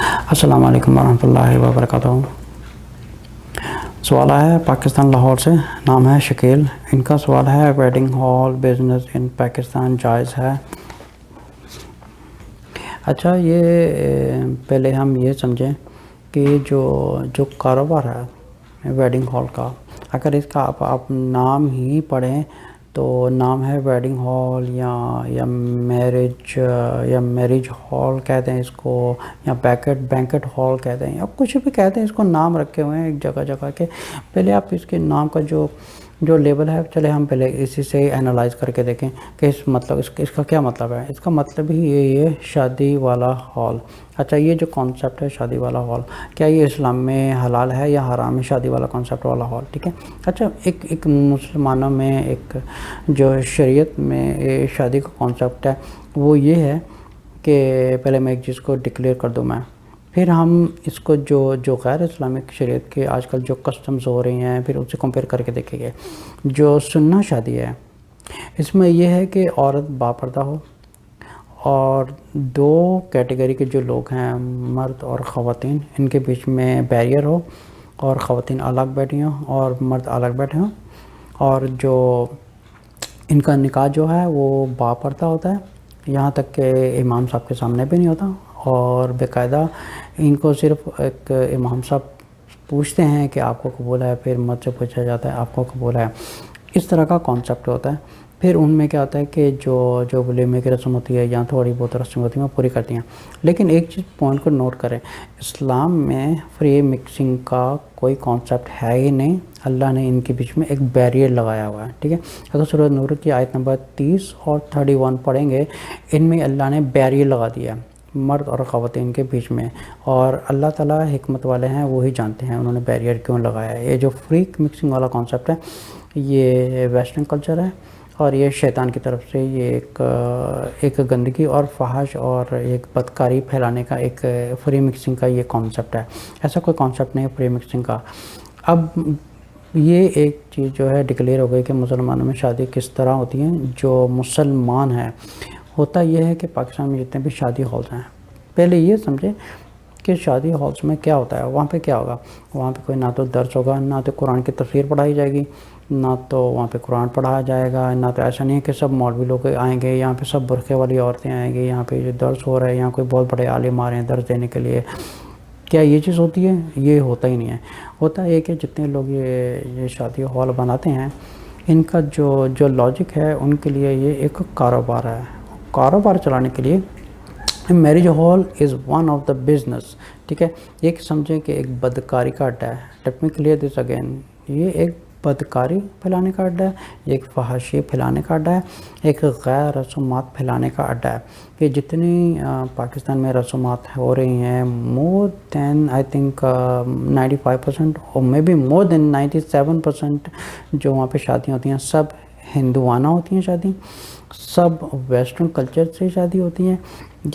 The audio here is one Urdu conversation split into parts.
السلام علیکم ورحمۃ اللہ وبرکاتہ۔ سوال ہے پاکستان لاہور سے، نام ہے شکیل۔ ان کا سوال ہے ویڈنگ ہال بزنس ان پاکستان جائز ہے؟ اچھا، یہ پہلے ہم یہ سمجھیں کہ جو کاروبار ہے ویڈنگ ہال کا، اگر اس کا آپ نام ہی پڑھیں تو نام ہے ویڈنگ ہال یا میرج ہال کہتے ہیں اس کو، یا بینکٹ ہال کہتے ہیں، یا کچھ بھی کہتے ہیں، اس کو نام رکھے ہوئے ہیں ایک جگہ کے۔ پہلے آپ اس کے نام کا جو لیبل ہے، چلے ہم پہلے اسی سے اینالائز کر کے دیکھیں کہ اس کا کیا مطلب ہے۔ اس کا مطلب ہی یہی ہے، شادی والا ہال۔ اچھا، یہ جو کانسیپٹ ہے شادی والا ہال، کیا یہ اسلام میں حلال ہے یا حرام ہے؟ شادی والا کانسیپٹ والا ہال، ٹھیک ہے۔ اچھا، ایک مسلمانوں میں ایک جو شریعت میں شادی کا کانسیپٹ ہے وہ یہ ہے کہ پہلے میں ایک چیز کو ڈکلیئر کر دوں میں، پھر ہم اس کو جو غیر اسلامک شریعت کے آج کل جو کسٹمز ہو رہی ہیں پھر اسے کمپیئر کر کے دیکھیں گے۔ جو سنہ شادی ہے اس میں یہ ہے کہ عورت باپردہ ہو، اور دو کیٹیگری کے جو لوگ ہیں، مرد اور خواتین، ان کے بیچ میں بیریئر ہو، اور خواتین الگ بیٹھی ہوں اور مرد الگ بیٹھے ہوں، اور جو ان کا نکاح جو ہے وہ باپردہ ہوتا ہے، یہاں تک کہ امام صاحب کے سامنے بھی نہیں ہوتا، اور باقاعدہ ان کو صرف ایک امام صاحب پوچھتے ہیں کہ آپ کو قبول ہے، پھر مرد سے پوچھا جاتا ہے آپ کو قبول ہے۔ اس طرح کا کانسیپٹ ہوتا ہے۔ پھر ان میں کیا ہوتا ہے کہ جو ولیمے کی رسم ہوتی ہے یا تھوڑی بہت رسم ہوتی ہیں وہ پوری کرتی ہیں۔ لیکن ایک چیز پوائنٹ کو نوٹ کریں، اسلام میں فری مکسنگ کا کوئی کانسیپٹ ہے ہی نہیں۔ اللہ نے ان کے بیچ میں ایک بیریئر لگایا ہوا ہے، ٹھیک ہے۔ اگر سورۃ نور کی آیت نمبر 30 اور 31 پڑھیں گے، ان میں اللہ نے بیریئر لگا دیا ہے مرد اور خواتین کے بیچ میں، اور اللہ تعالیٰ حکمت والے ہیں، وہی جانتے ہیں انہوں نے بیریئر کیوں لگایا ہے۔ یہ جو فری مکسنگ والا کانسیپٹ ہے یہ ویسٹرن کلچر ہے، اور یہ شیطان کی طرف سے یہ ایک گندگی اور فحش اور ایک بدکاری پھیلانے کا ایک فری مکسنگ کا یہ کانسیپٹ ہے۔ ایسا کوئی کانسیپٹ نہیں ہے فری مکسنگ کا۔ اب یہ ایک چیز جو ہے ڈکلیئر ہو گئی کہ مسلمانوں میں شادی کس طرح ہوتی ہیں۔ جو مسلمان ہیں، ہوتا یہ ہے کہ پاکستان میں جتنے بھی شادی ہالز ہیں، پہلے یہ سمجھیں کہ شادی ہالز میں کیا ہوتا ہے، وہاں پہ کیا ہوگا۔ وہاں پہ کوئی نہ تو درس ہوگا، نہ تو قرآن کی تفسیر پڑھائی جائے گی، نہ تو وہاں پہ قرآن پڑھایا جائے گا، نہ تو ایسا نہیں ہے کہ سب مولوی لوگ آئیں گے، یہاں پہ سب برقعے والی عورتیں آئیں گی، یہاں پہ جو درس ہو رہا ہے یہاں کوئی بہت بڑے عالم آ رہے ہیں درس دینے کے لیے۔ کیا یہ چیز ہوتی ہے؟ یہ ہوتا ہی نہیں ہے۔ ہوتا ہے کہ جتنے لوگ یہ شادی ہال بناتے ہیں، ان کا جو لاجک ہے ان کے لیے یہ ایک کاروبار ہے۔ کاروبار چلانے کے لیے marriage hall is one of the business, ٹھیک ہے۔ ایک سمجھیں کہ ایک بدکاری کا اڈا ہے۔ Let me clear this again, یہ ایک بدکاری پھیلانے کا اڈا ہے، ایک فحاشی پھیلانے کا اڈا ہے، ایک غیر رسومات پھیلانے کا اڈا ہے۔ کہ جتنی پاکستان میں رسومات ہو رہی ہیں، مور دین آئی تھنک 95% اور مے بی مور دین 97% جو وہاں پہ شادیاں ہوتی ہیں سب ہندوانہ ہوتی ہیں، شادی سب ویسٹرن کلچر سے شادی ہوتی ہیں۔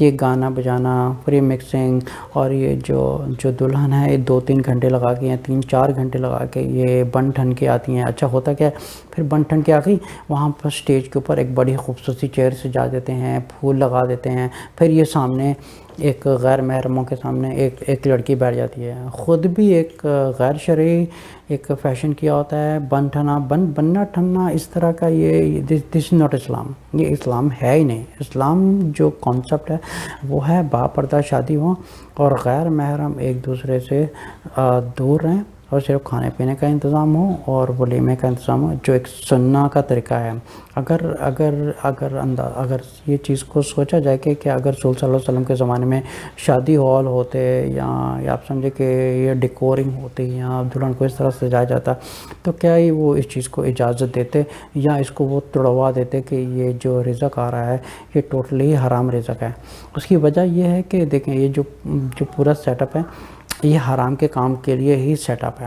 یہ گانا بجانا، فری مکسنگ، اور یہ جو دلہن ہے یہ 2-3 گھنٹے لگا کے یا 3-4 گھنٹے لگا کے یہ بن ٹھن کے آتی ہیں۔ اچھا، ہوتا کیا ہے پھر بن ٹھن کے آ گئی، وہاں پر اسٹیج کے اوپر ایک بڑی خوبصورتی چیئر سجا دیتے ہیں، پھول لگا دیتے ہیں، پھر یہ سامنے ایک غیر محرموں کے سامنے ایک لڑکی بیٹھ جاتی ہے، خود بھی ایک غیر شرعی ایک فیشن کیا ہوتا ہے، بننا ٹھننا اس طرح کا۔ یہ دس از ناٹ اسلام، یہ اسلام ہے ہی نہیں۔ اسلام جو کانسیپٹ ہے وہ ہے باپردہ شادی ہو اور غیر محرم ایک دوسرے سے دور رہیں، اور صرف کھانے پینے کا انتظام ہو اور ولیمے کا انتظام ہو، جو ایک سنہ کا طریقہ ہے۔ اگر یہ چیز کو سوچا جائے کہ اگر رسول صلی اللہ علیہ وسلم کے زمانے میں شادی ہال ہوتے، یا آپ سمجھے کہ یہ ڈیکورنگ ہوتی یا دلہن کو اس طرح سجایا جاتا، تو کیا ہی وہ اس چیز کو اجازت دیتے، یا اس کو وہ توڑوا دیتے کہ یہ جو رزق آ رہا ہے یہ ٹوٹلی حرام رزق ہے۔ اس کی وجہ یہ ہے کہ دیکھیں یہ جو پورا سیٹ اپ ہے یہ حرام کے کام کے لیے ہی سیٹ اپ ہے،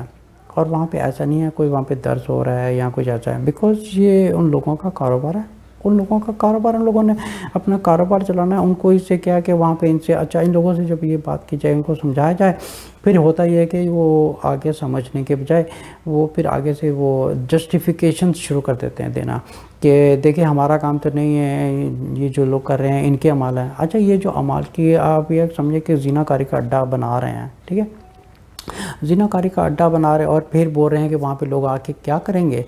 اور وہاں پہ ایسا نہیں ہے کوئی وہاں پہ درس ہو رہا ہے یا کچھ ایسا ہے، بیکاز یہ ان لوگوں کا کاروبار ہے، ان لوگوں کا کاروبار، ان لوگوں نے اپنا کاروبار چلانا ہے، ان کو اس سے کیا کہ وہاں پہ ان سے اچھا ان لوگوں سے جب یہ بات کی جائے، ان کو سمجھایا جائے، پھر ہوتا یہ ہے کہ وہ آگے سمجھنے کے بجائے وہ پھر آگے سے وہ جسٹیفیکیشن شروع کر دیتے ہیں دینا کہ دیکھیں ہمارا کام تو نہیں ہے، یہ جو لوگ کر رہے ہیں ان کے اعمال ہیں۔ اچھا یہ جو اعمال کی آپ یہ سمجھیں کہ زنا کاری کا اڈہ بنا رہے ہیں، ٹھیک ہے، زنا کاری کا اڈہ بنا رہے ہیں اور پھر بول رہے ہیں کہ وہاں پہ لوگ آ کے کیا کریں گے۔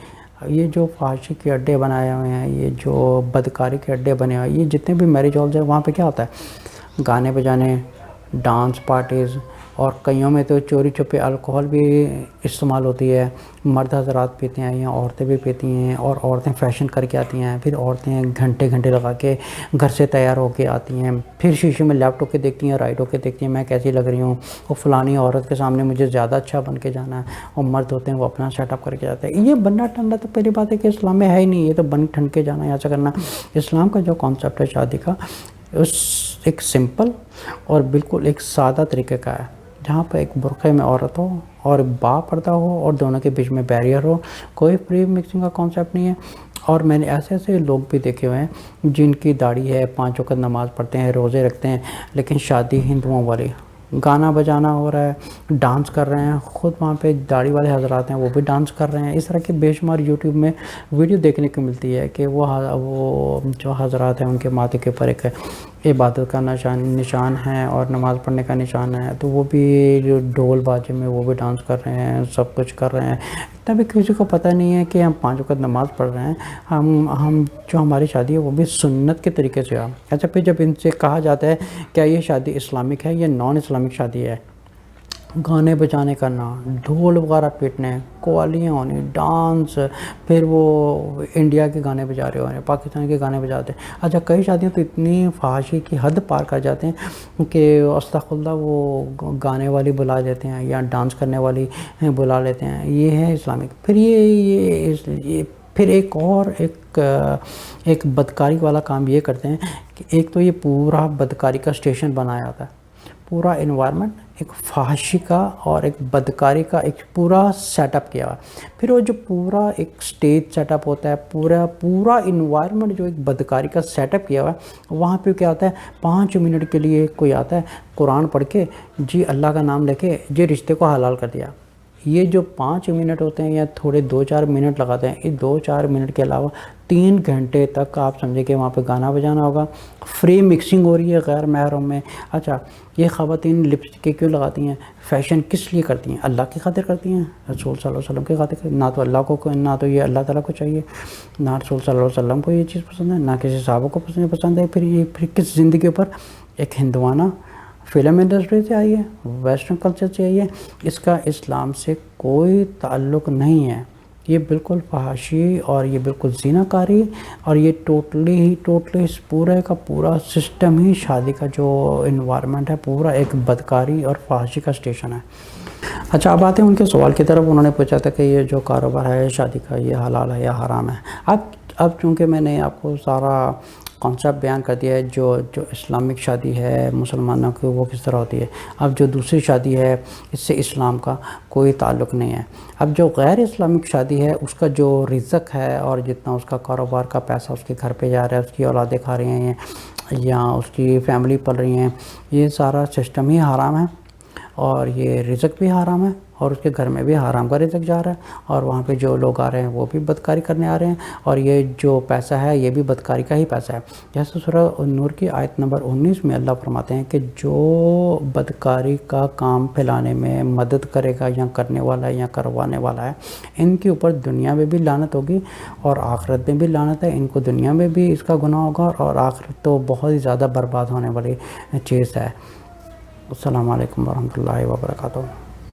یہ جو فحاشی کے اڈے بنائے ہوئے ہیں، یہ جو بدکاری کے اڈے بنے ہوئے ہیں، یہ جتنے بھی میرج ہالز ہیں وہاں پہ کیا ہوتا ہے، گانے بجانے، ڈانس پارٹیز، اور کئیوں میں تو چوری چھپے الکوہل بھی استعمال ہوتی ہے، مرد حضرات پیتے ہیں یا عورتیں بھی پیتی ہیں، اور عورتیں فیشن کر کے آتی ہیں، پھر عورتیں گھنٹے گھنٹے لگا کے گھر سے تیار ہو کے آتی ہیں، پھر شیشے میں لیفٹ ہو کے دیکھتی ہیں، رائٹ ہو کے دیکھتی ہیں میں کیسی لگ رہی ہوں، وہ فلانی عورت کے سامنے مجھے زیادہ اچھا بن کے جانا ہے، اور مرد ہوتے ہیں وہ اپنا سیٹ اپ کر کے جاتے ہیں۔ یہ بننا ٹھنڈا تو پہلی بات ہے کہ اسلام میں ہے ہی نہیں، یہ تو بن ٹھن کے جانا ہے، ایسا کرنا۔ اسلام کا جو کانسیپٹ ہے شادی کا، اس ایک سمپل اور بالکل ایک سادہ طریقے کا ہے، جہاں پہ ایک برقعے میں عورت ہو اور با پردہ ہو اور دونوں کے بیچ میں بیریئر ہو، کوئی فری مکسنگ کا کانسیپٹ نہیں ہے۔ اور میں نے ایسے ایسے لوگ بھی دیکھے ہوئے ہیں جن کی داڑھی ہے، 5 وقت نماز پڑھتے ہیں، روزے رکھتے ہیں، لیکن شادی ہندوؤں والی، گانا بجانا ہو رہا ہے، ڈانس کر رہے ہیں، خود وہاں پہ داڑھی والے حضرات ہیں وہ بھی ڈانس کر رہے ہیں۔ اس طرح کے بے شمار یوٹیوب میں ویڈیو دیکھنے کو ملتی ہے کہ وہ جو حضرات ہیں ان کے ماتھے کے اوپر ایک عبادت کا نشان ہے اور نماز پڑھنے کا نشان ہے، تو وہ بھی جو ڈھول باجے میں وہ بھی ڈانس کر رہے ہیں، سب کچھ کر رہے ہیں، اتنا بھی کسی کو پتہ نہیں ہے کہ ہم 5 وقت نماز پڑھ رہے ہیں، ہم جو ہماری شادی ہے وہ بھی سنت کے طریقے سے ہے۔ اچھا پھر جب ان سے کہا جاتا ہے کیا یہ شادی اسلامک ہے یا نان اسلامک شادی ہے، گانے بجانے کرنا، ڈھول وغیرہ پیٹنے، قوالیاں ہونی، ڈانس، پھر وہ انڈیا کے گانے بجا رہے ہونے، پاکستان کے گانے بجاتے ہیں۔ اچھا کئی شادیاں تو اتنی فحاشی کی حد پار کر جاتے ہیں کہ استغفر اللہ وہ گانے والی بلا دیتے ہیں یا ڈانس کرنے والی بلا لیتے ہیں، یہ ہے اسلامک۔ پھر یہ پھر ایک بدکاری والا کام یہ کرتے ہیں کہ ایک تو یہ پورا بدکاری کا اسٹیشن بنایا ہوتا ہے، پورا انوائرمنٹ ایک فحاشی کا اور ایک بدکاری کا ایک پورا سیٹ اپ کیا ہوا ہے۔ پھر وہ جو پورا ایک سٹیج سیٹ اپ ہوتا ہے، پورا انوائرمنٹ جو ایک بدکاری کا سیٹ اپ کیا ہوا ہے، وہاں پہ کیا ہوتا ہے 5 منٹ کے لیے کوئی آتا ہے قرآن پڑھ کے، جی اللہ کا نام لے کے جی رشتے کو حلال کر دیا۔ یہ جو 5 منٹ ہوتے ہیں یا تھوڑے 2-4 منٹ لگاتے ہیں، یہ 2-4 منٹ کے علاوہ 3 گھنٹے تک آپ سمجھے کہ وہاں پہ گانا بجانا ہوگا، فری مکسنگ ہو رہی ہے غیر محرم میں۔ اچھا یہ خواتین لپسٹک کیوں لگاتی ہیں، فیشن کس لیے کرتی ہیں، اللہ کی خاطر کرتی ہیں، رسول صلی اللہ علیہ وسلم کی خاطر کرتی ہیں، نہ تو اللہ کو، نہ تو یہ اللہ تعالیٰ کو چاہیے، نہ رسول صلی اللہ علیہ وسلم کو یہ چیز پسند ہے، نہ کسی صحابہ کو پسند ہے۔ پھر کس زندگی پر ایک ہندوانہ فلم انڈسٹری سے آئی ہے، ویسٹرن کلچر سے آئی ہے، اس کا اسلام سے کوئی تعلق نہیں ہے۔ یہ بالکل فحاشی اور یہ بالکل زنا کاری اور یہ ٹوٹلی اس پورے کا پورا سسٹم ہی شادی کا جو انوائرمنٹ ہے پورا ایک بدکاری اور فحاشی کا اسٹیشن ہے۔ اچھا اب آتے ہیں ان کے سوال کی طرف۔ انہوں نے پوچھا تھا کہ یہ جو کاروبار ہے شادی کا یہ حلال ہے یا حرام ہے۔ اب چونکہ میں نے آپ کو سارا کانسیپٹ بیان کر دیا ہے جو اسلامک شادی ہے مسلمانوں کی وہ کس طرح ہوتی ہے، اب جو دوسری شادی ہے اس سے اسلام کا کوئی تعلق نہیں ہے۔ اب جو غیر اسلامک شادی ہے اس کا جو رزق ہے اور جتنا اس کا کاروبار کا پیسہ اس کے گھر پہ جا رہا ہے، اس کی اولادیں کھا رہی ہیں یا اس کی فیملی پل رہی ہیں، یہ سارا سسٹم ہی حرام ہے اور یہ رزق بھی حرام ہے اور اس کے گھر میں بھی حرام کا رزق جا رہا ہے اور وہاں پہ جو لوگ آ رہے ہیں وہ بھی بدکاری کرنے آ رہے ہیں اور یہ جو پیسہ ہے یہ بھی بدکاری کا ہی پیسہ ہے۔ جیسے سورہ نور کی آیت نمبر 19 میں اللہ فرماتے ہیں کہ جو بدکاری کا کام پھیلانے میں مدد کرے گا یا کرنے والا ہے یا کروانے والا ہے، ان کے اوپر دنیا میں بھی لعنت ہوگی اور آخرت میں بھی لعنت ہے۔ ان کو دنیا میں بھی اس کا گناہ ہوگا اور آخرت تو بہت ہی زیادہ برباد ہونے والی چیز ہے۔ السلام علیکم ورحمۃ اللہ وبرکاتہ۔